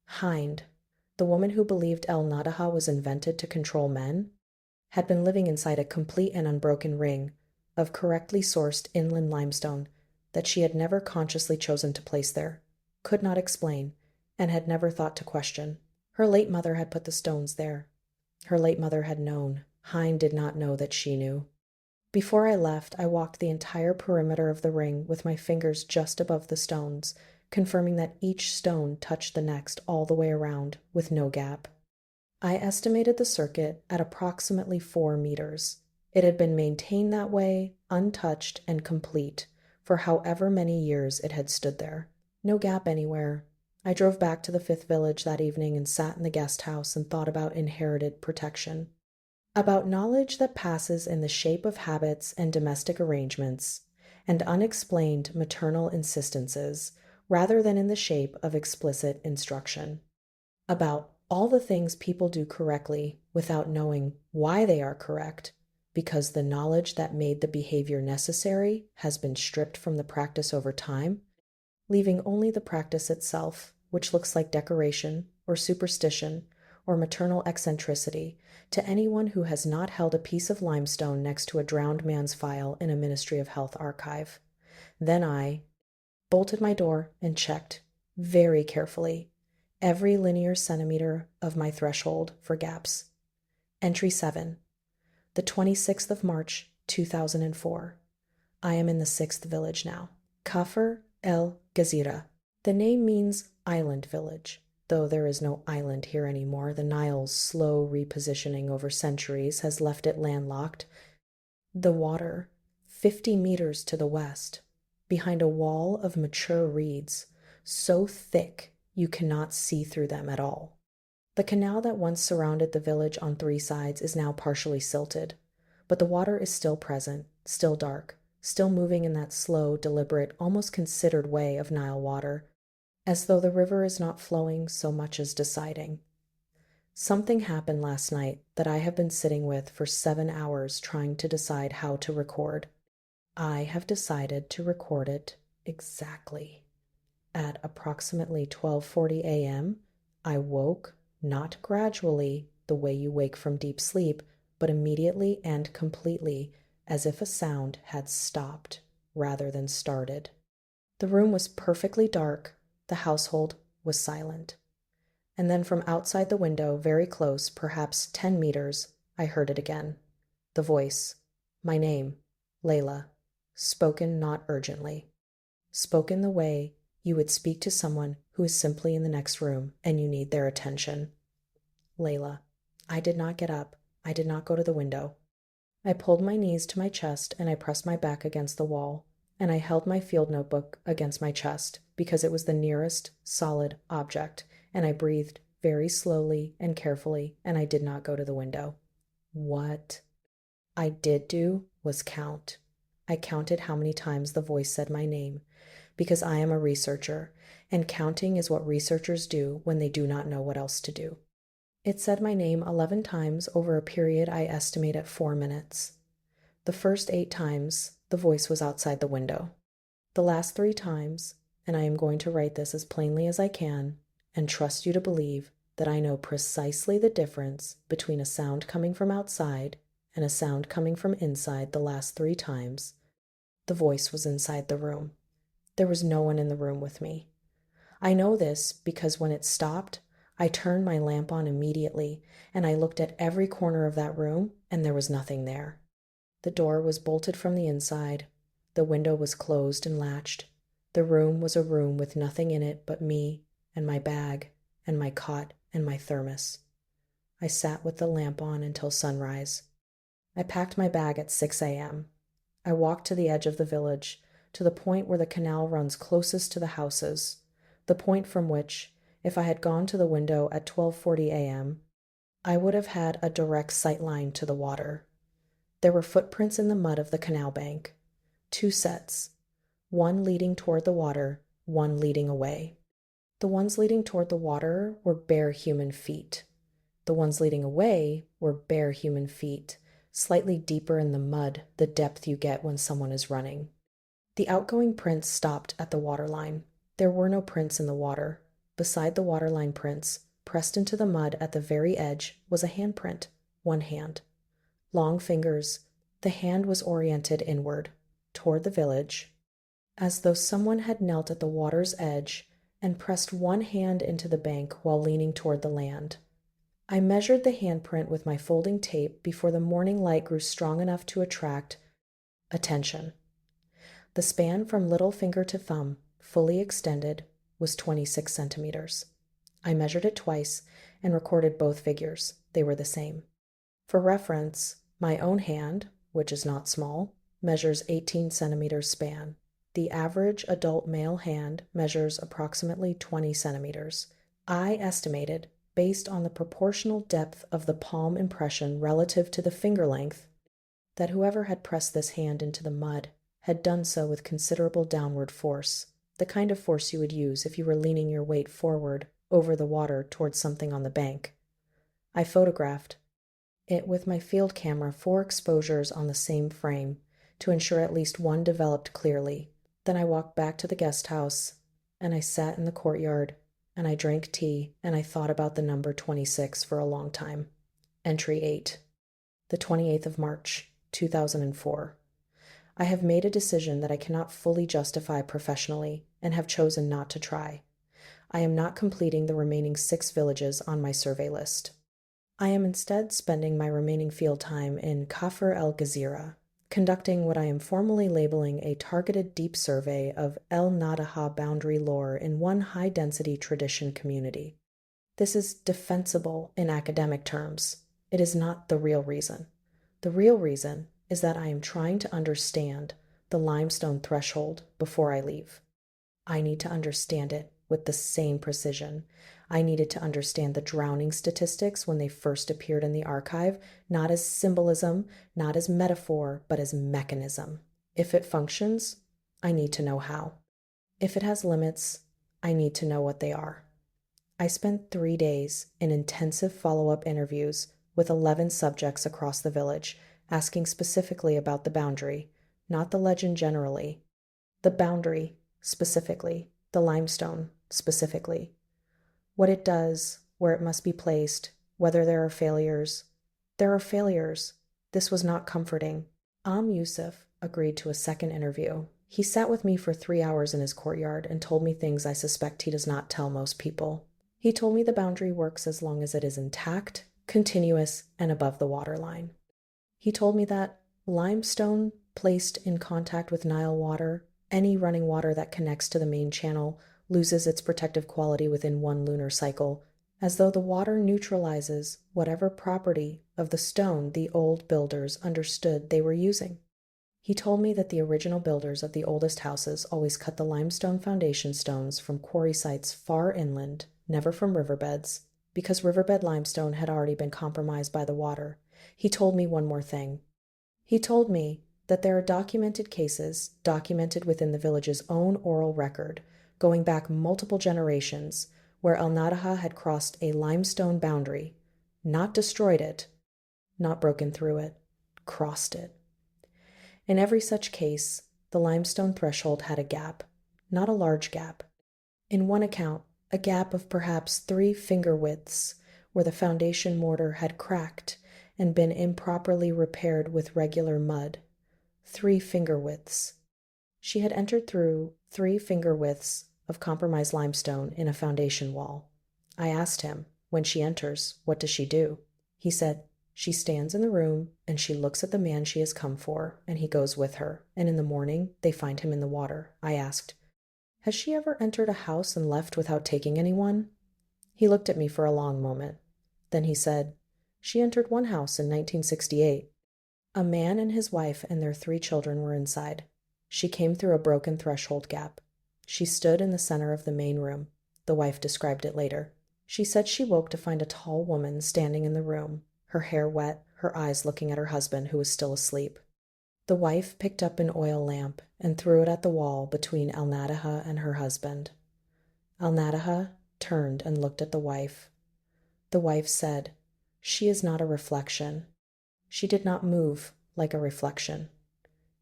Hind, the woman who believed El-Naddaha was invented to control men, had been living inside a complete and unbroken ring of correctly sourced inland limestone that she had never consciously chosen to place there, could not explain, and had never thought to question. Her late mother had put the stones there. Her late mother had known. Hind did not know that she knew. Before I left, I walked the entire perimeter of the ring with my fingers just above the stones, confirming that each stone touched the next all the way around, with no gap. I estimated the circuit at approximately 4 meters. It had been maintained that way, untouched and complete, for however many years it had stood there. No gap anywhere. I drove back to the 5th village that evening and sat in the guest house and thought about inherited protection. About knowledge that passes in the shape of habits and domestic arrangements, and unexplained maternal insistences, rather than in the shape of explicit instruction. About all the things people do correctly without knowing why they are correct, because the knowledge that made the behavior necessary has been stripped from the practice over time, leaving only the practice itself, which looks like decoration or superstition or maternal eccentricity to anyone who has not held a piece of limestone next to a drowned man's file in a Ministry of Health archive. Then I bolted my door and checked, very carefully, every linear centimeter of my threshold for gaps. Entry 7, the 26th of March, 2004. I am in the 6th village now. Kafr El-Gezira. The name means island village, though there is no island here anymore. The Nile's slow repositioning over centuries has left it landlocked. The water, 50 meters to the west, behind a wall of mature reeds, so thick you cannot see through them at all. The canal that once surrounded the village on three sides is now partially silted, but the water is still present, still dark, still moving in that slow, deliberate, almost considered way of Nile water, as though the river is not flowing so much as deciding. Something happened last night that I have been sitting with for 7 hours trying to decide how to record. I have decided to record it exactly. At approximately 12:40 a.m., I woke, not gradually, the way you wake from deep sleep, but immediately and completely, as if a sound had stopped rather than started. The room was perfectly dark, the household was silent. And then from outside the window, very close, perhaps 10 meters, I heard it again. The voice, my name, Layla, spoken not urgently. Spoken the way you would speak to someone who is simply in the next room and you need their attention. Layla. I did not get up. I did not go to the window. I pulled my knees to my chest and I pressed my back against the wall, and I held my field notebook against my chest because it was the nearest solid object, and I breathed very slowly and carefully, and I did not go to the window. What I did do was count. I counted how many times the voice said my name, because I am a researcher, and counting is what researchers do when they do not know what else to do. It said my name 11 times over a period I estimate at 4 minutes. The first 8 times, the voice was outside the window. The last 3 times, and I am going to write this as plainly as I can, and trust you to believe that I know precisely the difference between a sound coming from outside and a sound coming from inside. The last 3 times, the voice was inside the room. There was no one in the room with me. I know this because when it stopped, I turned my lamp on immediately, and I looked at every corner of that room, and there was nothing there. The door was bolted from the inside. The window was closed and latched. The room was a room with nothing in it but me and my bag and my cot and my thermos. I sat with the lamp on until sunrise. I packed my bag at 6 a.m. I walked to the edge of the village, to the point where the canal runs closest to the houses, the point from which, if I had gone to the window at 12:40 a.m., I would have had a direct sight line to the water. There were footprints in the mud of the canal bank, 2 sets, one leading toward the water, one leading away. The ones leading toward the water were bare human feet. The ones leading away were bare human feet, slightly deeper in the mud, the depth you get when someone is running. The outgoing prints stopped at the waterline. There were no prints in the water. Beside the waterline prints, pressed into the mud at the very edge, was a handprint, one hand. Long fingers, the hand was oriented inward, toward the village, as though someone had knelt at the water's edge and pressed one hand into the bank while leaning toward the land. I measured the handprint with my folding tape before the morning light grew strong enough to attract attention. The span from little finger to thumb, fully extended, was 26 centimeters. I measured it twice and recorded both figures. They were the same. For reference, my own hand, which is not small, measures 18 centimeters span. The average adult male hand measures approximately 20 centimeters. I estimated, based on the proportional depth of the palm impression relative to the finger length, that whoever had pressed this hand into the mud had done so with considerable downward force, the kind of force you would use if you were leaning your weight forward over the water towards something on the bank. I photographed it with my field camera 4 exposures on the same frame to ensure at least one developed clearly. Then I walked back to the guest house, and I sat in the courtyard, and I drank tea, and I thought about the number 26 for a long time. Entry 8. The 28th of March, 2004. I have made a decision that I cannot fully justify professionally and have chosen not to try. I am not completing the remaining 6 villages on my survey list. I am instead spending my remaining field time in Kafr el-Gezira, conducting what I am formally labeling a targeted deep survey of El-Naddaha boundary lore in one high-density tradition community. This is defensible in academic terms. It is not the real reason. The real reason is that I am trying to understand the limestone threshold before I leave. I need to understand it with the same precision. I needed to understand the drowning statistics when they first appeared in the archive, not as symbolism, not as metaphor, but as mechanism. If it functions, I need to know how. If it has limits, I need to know what they are. I spent 3 days in intensive follow-up interviews with 11 subjects across the village, asking specifically about the boundary, not the legend generally. The boundary, specifically, the limestone, specifically. What it does, where it must be placed, whether there are failures. There are failures. This was not comforting. Yusuf agreed to a second interview. He sat with me for 3 hours in his courtyard and told me things I suspect he does not tell most people. He told me the boundary works as long as it is intact, continuous, and above the waterline. He told me that limestone placed in contact with Nile water, any running water that connects to the main channel, loses its protective quality within one lunar cycle, as though the water neutralizes whatever property of the stone the old builders understood they were using. He told me that the original builders of the oldest houses always cut the limestone foundation stones from quarry sites far inland, never from riverbeds, because riverbed limestone had already been compromised by the water. He told me one more thing. He told me that there are documented cases, documented within the village's own oral record, going back multiple generations, where El-Naddaha had crossed a limestone boundary, not destroyed it, not broken through it, crossed it. In every such case, the limestone threshold had a gap, not a large gap. In one account, a gap of perhaps 3 finger widths, where the foundation mortar had cracked and been improperly repaired with regular mud. 3 finger widths. She had entered through 3 finger widths of compromised limestone in a foundation wall. I asked him, when she enters, what does she do? He said, she stands in the room and she looks at the man she has come for, and he goes with her, and in the morning they find him in the water. I asked, has she ever entered a house and left without taking anyone? He looked at me for a long moment. Then he said, she entered one house in 1968. A man and his wife and their 3 children were inside. She came through a broken threshold gap. She stood in the center of the main room. The wife described it later. She said she woke to find a tall woman standing in the room, her hair wet, her eyes looking at her husband, who was still asleep. The wife picked up an oil lamp and threw it at the wall between El-Naddaha and her husband. El-Naddaha turned and looked at the wife. The wife said, she is not a reflection. She did not move like a reflection.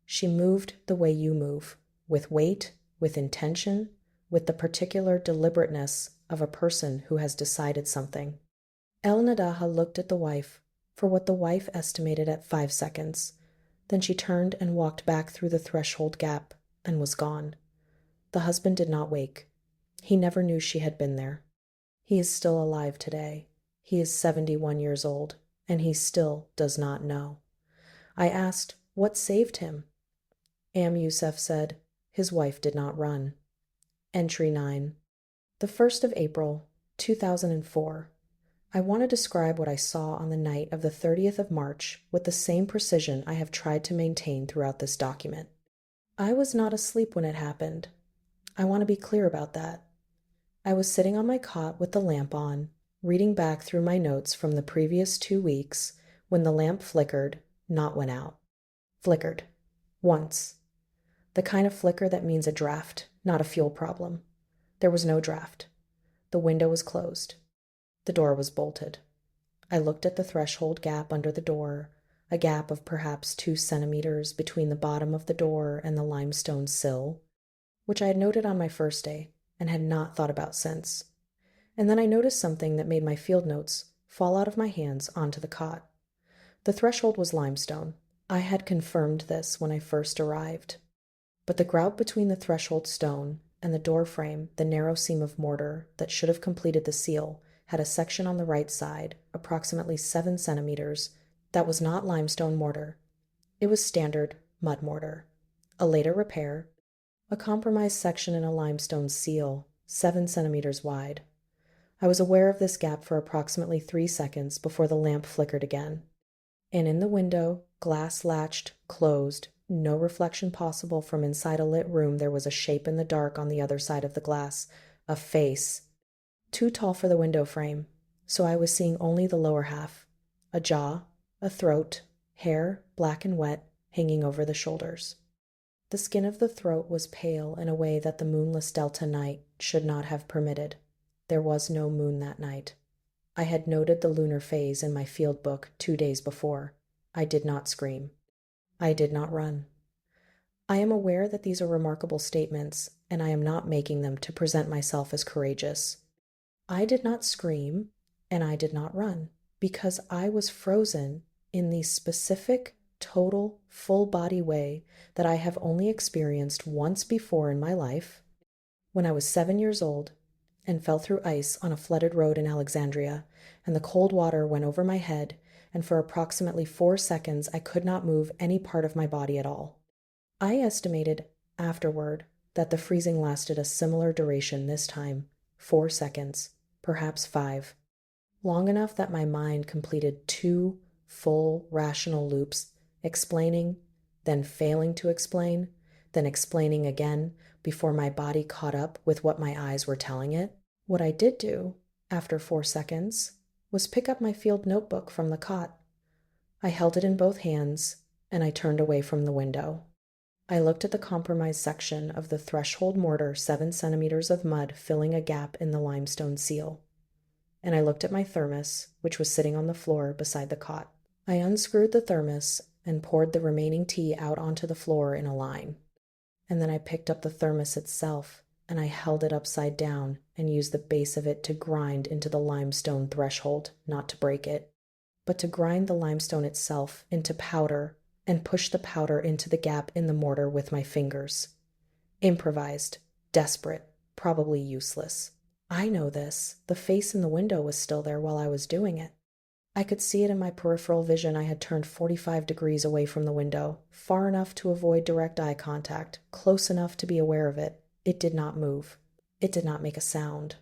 She moved the way you move, with weight, with intention, with the particular deliberateness of a person who has decided something. El-Naddaha looked at the wife for what the wife estimated at 5 seconds. Then she turned and walked back through the threshold gap and was gone. The husband did not wake. He never knew she had been there. He is still alive today. He is 71 years old, and he still does not know. I asked, what saved him? Yusuf said, his wife did not run. Entry 9. The 1st of April, 2004. I want to describe what I saw on the night of the 30th of March with the same precision I have tried to maintain throughout this document. I was not asleep when it happened. I want to be clear about that. I was sitting on my cot with the lamp on, reading back through my notes from the previous 2 weeks, when the lamp flickered, not went out. Flickered. Once. The kind of flicker that means a draft, not a fuel problem. There was no draft. The window was closed. The door was bolted. I looked at the threshold gap under the door, a gap of perhaps 2 centimeters between the bottom of the door and the limestone sill, which I had noted on my first day and had not thought about since. And then I noticed something that made my field notes fall out of my hands onto the cot. The threshold was limestone. I had confirmed this when I first arrived. But the grout between the threshold stone and the door frame, the narrow seam of mortar that should have completed the seal, had a section on the right side, approximately 7 centimeters, that was not limestone mortar. It was standard mud mortar. A later repair, a compromised section in a limestone seal, 7 centimeters wide. I was aware of this gap for approximately 3 seconds before the lamp flickered again. And in the window, glass latched, closed, no reflection possible from inside a lit room, there was a shape in the dark on the other side of the glass, a face. Too tall for the window frame, so I was seeing only the lower half, a jaw, a throat, hair, black and wet, hanging over the shoulders. The skin of the throat was pale in a way that the moonless Delta night should not have permitted. There was no moon that night. I had noted the lunar phase in my field book 2 days before. I did not scream. I did not run. I am aware that these are remarkable statements, and I am not making them to present myself as courageous. I did not scream, and I did not run, because I was frozen in the specific, total, full-body way that I have only experienced once before in my life, when I was 7 years old and fell through ice on a flooded road in Alexandria, and the cold water went over my head, and for approximately 4 seconds I could not move any part of my body at all. I estimated afterward that the freezing lasted a similar duration this time, 4 seconds, perhaps 5, long enough that my mind completed 2 full rational loops, explaining, then failing to explain, then explaining again before my body caught up with what my eyes were telling it. What I did do, after 4 seconds, was pick up my field notebook from the cot. I held it in both hands, and I turned away from the window. I looked at the compromised section of the threshold mortar, 7 centimeters of mud filling a gap in the limestone seal. And I looked at my thermos, which was sitting on the floor beside the cot. I unscrewed the thermos and poured the remaining tea out onto the floor in a line. And then I picked up the thermos itself, and I held it upside down and used the base of it to grind into the limestone threshold, not to break it, but to grind the limestone itself into powder and push the powder into the gap in the mortar with my fingers. Improvised, desperate, probably useless. I know this. The face in the window was still there while I was doing it. I could see it in my peripheral vision. I had turned 45 degrees away from the window, far enough to avoid direct eye contact, close enough to be aware of it. It did not move. It did not make a sound.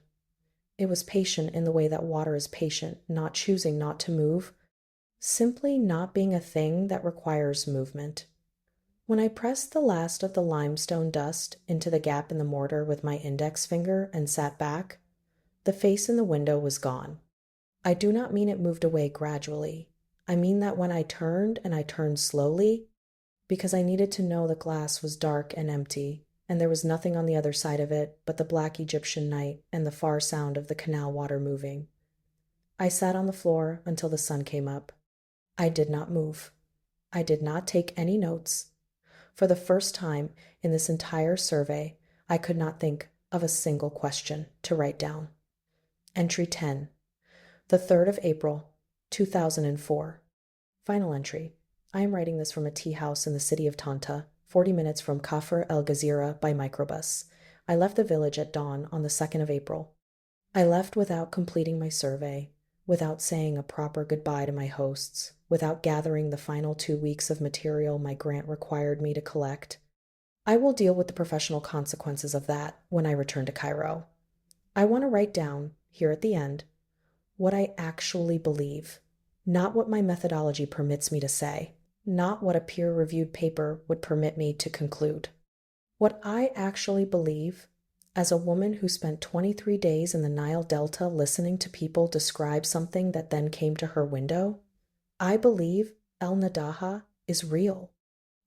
It was patient in the way that water is patient, not choosing not to move, simply not being a thing that requires movement. When I pressed the last of the limestone dust into the gap in the mortar with my index finger and sat back, the face in the window was gone. I do not mean it moved away gradually. I mean that when I turned, and I turned slowly, because I needed to know the glass was dark and empty, and there was nothing on the other side of it but the black Egyptian night and the far sound of the canal water moving. I sat on the floor until the sun came up. I did not move. I did not take any notes. For the first time in this entire survey, I could not think of a single question to write down. Entry 10. The 3rd of April, 2004. Final entry. I am writing this from a tea house in the city of Tanta, 40 minutes from Kafr el-Ghazira by microbus. I left the village at dawn on the 2nd of April. I left without completing my survey, without saying a proper goodbye to my hosts, without gathering the final 2 weeks of material my grant required me to collect. I will deal with the professional consequences of that when I return to Cairo. I want to write down, here at the end, what I actually believe, not what my methodology permits me to say, not what a peer-reviewed paper would permit me to conclude. What I actually believe, as a woman who spent 23 days in the Nile Delta listening to people describe something that then came to her window, I believe El-Naddaha is real.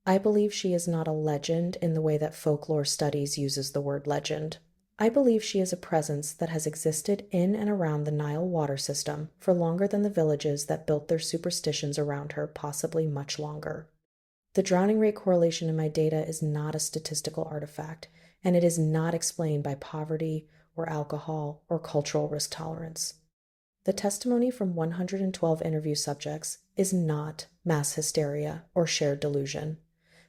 I believe she is not a legend in the way that folklore studies uses the word legend. I believe she is a presence that has existed in and around the Nile water system for longer than the villages that built their superstitions around her, possibly much longer. The drowning rate correlation in my data is not a statistical artifact, and it is not explained by poverty or alcohol or cultural risk tolerance. The testimony from 112 interview subjects is not mass hysteria or shared delusion.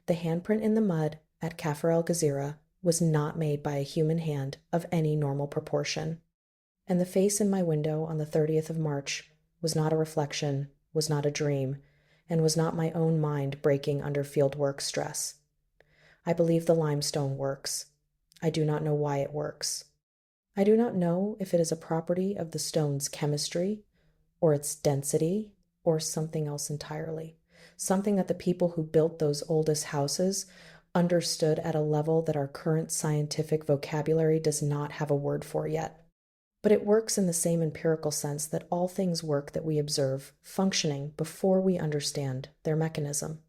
The handprint in the mud at Kafr el-Ghazira was not made by a human hand of any normal proportion. And the face in my window on the 30th of March was not a reflection, was not a dream. and was not my own mind breaking under fieldwork stress. I believe the limestone works. I do not know why it works. I do not know if it is a property of the stone's chemistry, or its density, or something else entirely. Something that the people who built those oldest houses understood at a level that our current scientific vocabulary does not have a word for yet. But it works in the same empirical sense that all things work that we observe, functioning before we understand their mechanism.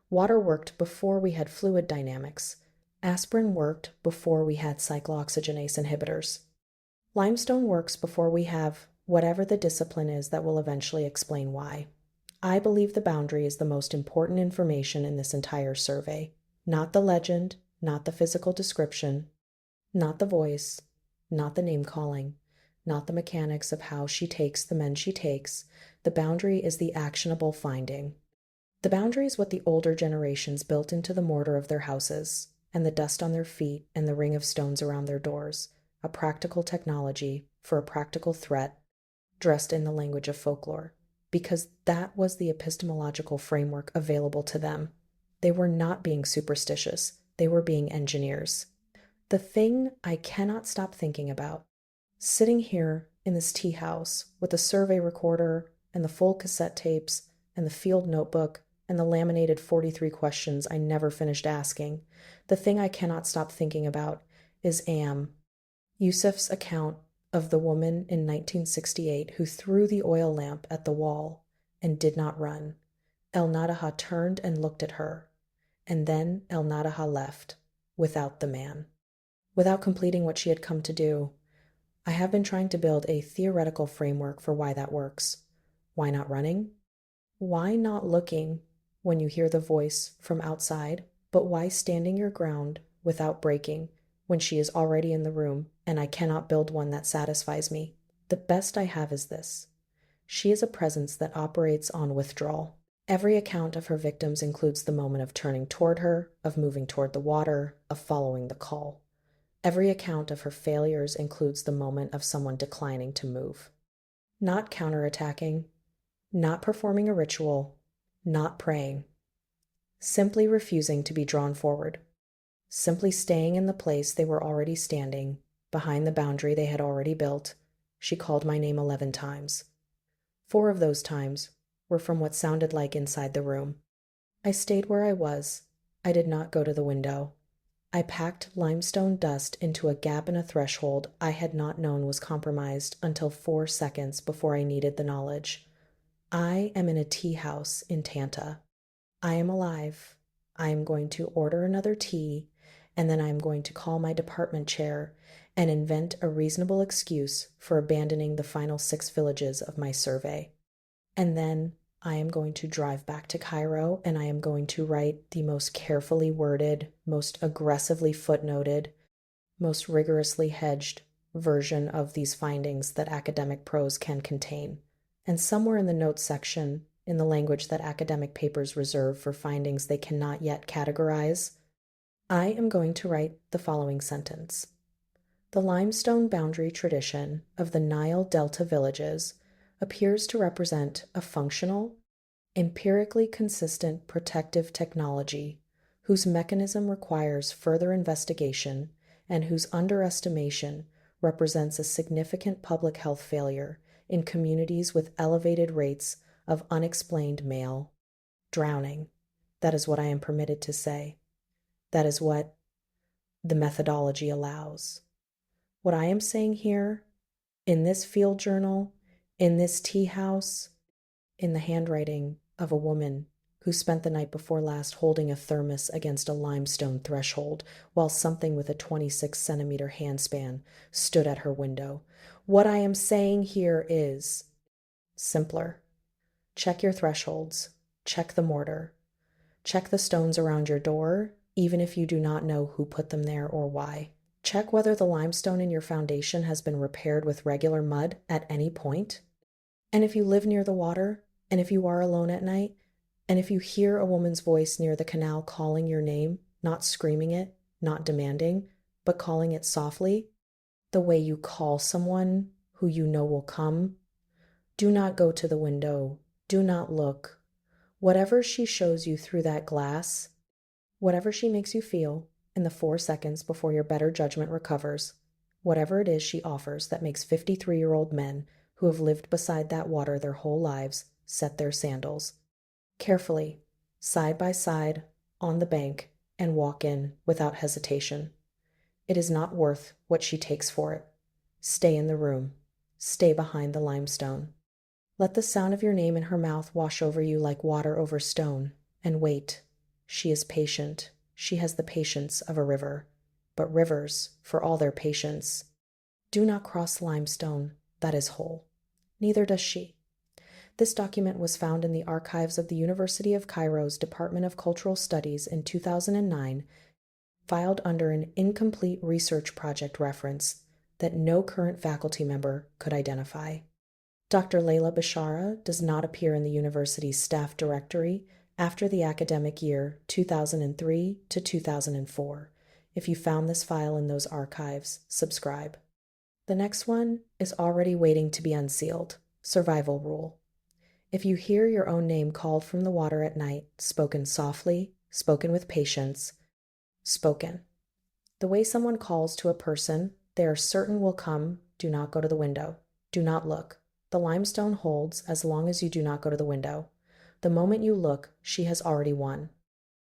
Water worked before we had fluid dynamics. Aspirin worked before we had cyclooxygenase inhibitors. Limestone works before we have whatever the discipline is that will eventually explain why. I believe the boundary is the most important information in this entire survey. Not the legend, not the physical description, not the voice, not the name calling, not the mechanics of how she takes the men she takes. The boundary is the actionable finding. The boundary is what the older generations built into the mortar of their houses, and the dust on their feet and the ring of stones around their doors, a practical technology for a practical threat, dressed in the language of folklore, because that was the epistemological framework available to them. They were not being superstitious, they were being engineers. The thing I cannot stop thinking about, sitting here in this tea house with the survey recorder and the full cassette tapes and the field notebook and the laminated 43 questions I never finished asking, the thing I cannot stop thinking about is Yusuf's account of the woman in 1968 who threw the oil lamp at the wall and did not run. El-Naddaha turned and looked at her, and then El-Naddaha left, without the man. Without completing what she had come to do, I have been trying to build a theoretical framework for why that works. Why not running? Why not looking when you hear the voice from outside, but why standing your ground without breaking when she is already in the room and I cannot build one that satisfies me? The best I have is this. She is a presence that operates on withdrawal. Every account of her victims includes the moment of turning toward her, of moving toward the water, of following the call. Every account of her failures includes the moment of someone declining to move. Not counterattacking, not performing a ritual, not praying. Simply refusing to be drawn forward. Simply staying in the place they were already standing, behind the boundary they had already built. She called my name 11 times. 4 of those times were from what sounded like inside the room. I stayed where I was. I did not go to the window. I packed limestone dust into a gap in a threshold I had not known was compromised until 4 seconds before I needed the knowledge. I am in a tea house in Tanta. I am alive. I am going to order another tea, and then I am going to call my department chair and invent a reasonable excuse for abandoning the final 6 villages of my survey. And then I am going to drive back to Cairo and I am going to write the most carefully worded, most aggressively footnoted, most rigorously hedged version of these findings that academic prose can contain. And somewhere in the notes section, in the language that academic papers reserve for findings they cannot yet categorize, I am going to write the following sentence. The limestone boundary tradition of the Nile Delta villages appears to represent a functional, empirically consistent protective technology whose mechanism requires further investigation and whose underestimation represents a significant public health failure in communities with elevated rates of unexplained male drowning. That is what I am permitted to say. That is what the methodology allows. What I am saying here, in this field journal, in this tea house, in the handwriting of a woman who spent the night before last holding a thermos against a limestone threshold while something with a 26-centimeter handspan stood at her window. What I am saying here is simpler. Check your thresholds. Check the mortar. Check the stones around your door, even if you do not know who put them there or why. Check whether the limestone in your foundation has been repaired with regular mud at any point. And if you live near the water, and if you are alone at night, and if you hear a woman's voice near the canal calling your name, not screaming it, not demanding, but calling it softly, the way you call someone who you know will come, do not go to the window. Do not look. Whatever she shows you through that glass, whatever she makes you feel in the 4 seconds before your better judgment recovers, whatever it is she offers that makes 53-year-old men who have lived beside that water their whole lives set their sandals, carefully, side by side, on the bank, and walk in without hesitation. It is not worth what she takes for it. Stay in the room. Stay behind the limestone. Let the sound of your name in her mouth wash over you like water over stone, and wait. She is patient. She has the patience of a river. But rivers, for all their patience, do not cross limestone that is whole. Neither does she. This document was found in the archives of the University of Cairo's Department of Cultural Studies in 2009, filed under an incomplete research project reference that no current faculty member could identify. Dr. Layla Bishara does not appear in the university's staff directory after the academic year 2003 to 2004. If you found this file in those archives, subscribe. The next one is already waiting to be unsealed. Survival rule. If you hear your own name called from the water at night, spoken softly, spoken with patience, spoken. The way someone calls to a person they are certain will come, do not go to the window. Do not look. The limestone holds as long as you do not go to the window. The moment you look, she has already won.